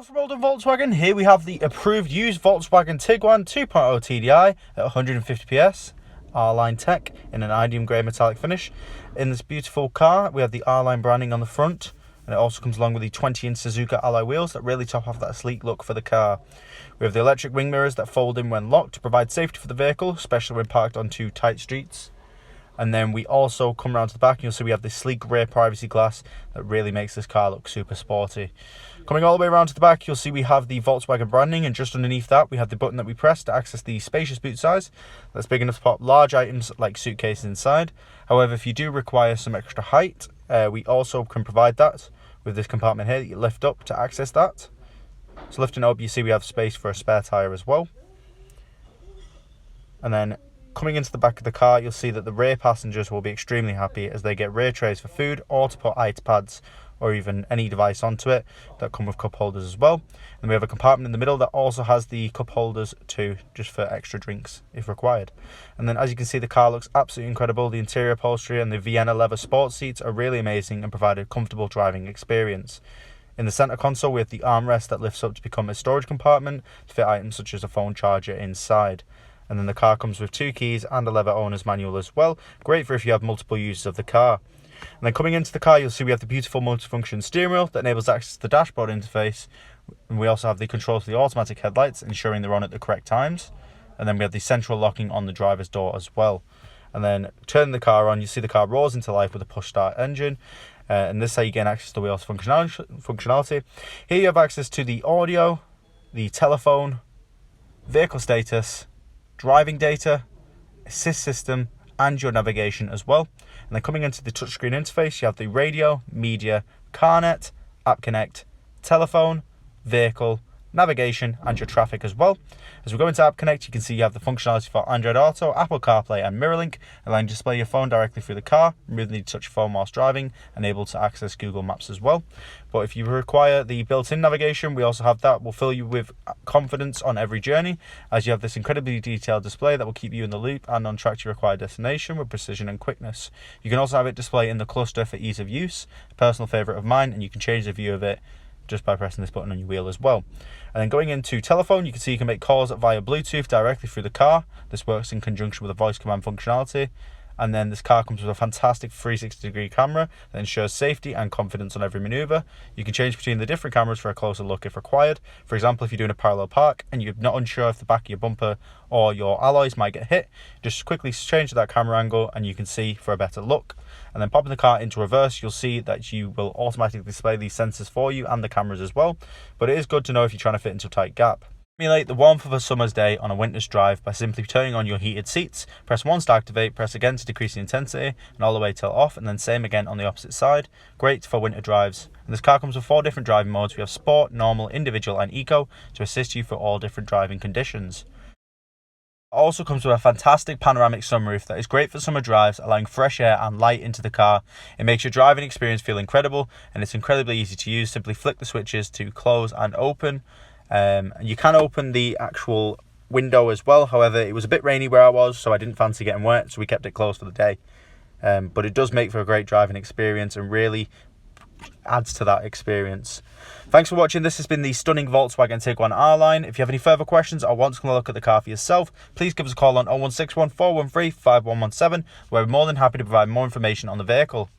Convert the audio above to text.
Hello from Oldham Volkswagen. Here we have the approved used Volkswagen Tiguan 2.0 TDI at 150 PS, R-line tech in an indium grey metallic finish. In this beautiful car, we have the R-line branding on the front, and it also comes along with the 20-inch Suzuka alloy wheels that really top off that sleek look for the car. We have the electric wing mirrors that fold in when locked to provide safety for the vehicle, especially when parked on two tight streets. And then we also come around to the back and you'll see we have this sleek rear privacy glass that really makes this car look super sporty. Coming all the way around to the back, you'll see we have the Volkswagen branding, and just underneath that we have the button that we press to access the spacious boot size that's big enough to pop large items like suitcases inside. However, if you do require some extra height, we also can provide that with this compartment here that you lift up to access that. So lifting it up, you see we have space for a spare tyre as well. And then coming into the back of the car, you'll see that the rear passengers will be extremely happy as they get rear trays for food or to put iPads or even any device onto it that come with cup holders as well. And we have a compartment in the middle that also has the cup holders too, just for extra drinks if required. And then as you can see, the car looks absolutely incredible. The interior upholstery and the Vienna leather sports seats are really amazing and provide a comfortable driving experience. In the center console, we have the armrest that lifts up to become a storage compartment to fit items such as a phone charger inside. And then the car comes with 2 keys and a leather owner's manual as well. Great for if you have multiple uses of the car. And then coming into the car, you'll see we have the beautiful multifunction steering wheel that enables access to the dashboard interface. And we also have the controls for the automatic headlights, ensuring they're on at the correct times. And then we have the central locking on the driver's door as well. And then turning the car on, you see the car roars into life with a push start engine. And this is how you gain access to the wheels functionality. Here you have access to the audio, the telephone, vehicle status, driving data, assist system, and your navigation as well. And then coming into the touchscreen interface, you have the radio, media, CarNet, App Connect, telephone, vehicle, navigation, and your traffic as well. As we go into App Connect, you can see you have the functionality for Android Auto, Apple CarPlay, and MirrorLink, allowing you to display your phone directly through the car, remove the need to touch your phone whilst driving, and able to access Google Maps as well. But if you require the built-in navigation, we also have that. Will fill you with confidence on every journey, as you have this incredibly detailed display that will keep you in the loop and on track to your required destination with precision and quickness. You can also have it display in the cluster for ease of use, a personal favourite of mine, and you can change the view of it just by pressing this button on your wheel as well. And then going into telephone, you can see you can make calls via Bluetooth directly through the car. This works in conjunction with a voice command functionality. And then this car comes with a fantastic 360-degree camera that ensures safety and confidence on every maneuver. You can change between the different cameras for a closer look if required. For example, if you're doing a parallel park and you're not unsure if the back of your bumper or your alloys might get hit, just quickly change to that camera angle and you can see for a better look. And then popping the car into reverse, you'll see that you will automatically display these sensors for you and the cameras as well. But it is good to know if you're trying to fit into a tight gap. Simulate the warmth of a summer's day on a winter's drive by simply turning on your heated seats. Press once to activate, press again to decrease the intensity, and all the way till off, and then same again on the opposite side. Great for winter drives. And this car comes with 4 different driving modes. We have Sport, Normal, Individual, and Eco to assist you for all different driving conditions. It also comes with a fantastic panoramic sunroof that is great for summer drives, allowing fresh air and light into the car. It makes your driving experience feel incredible, and it's incredibly easy to use. Simply flick the switches to close and open. And you can open the actual window as well. However, it was a bit rainy where I was, so I didn't fancy getting wet, so we kept it closed for the day. But it does make for a great driving experience and really adds to that experience. Thanks for watching. This has been the stunning Volkswagen Tiguan R-line. If you have any further questions or want to come and look at the car for yourself, please give us a call on 0161 413 5117. We're more than happy to provide more information on the vehicle.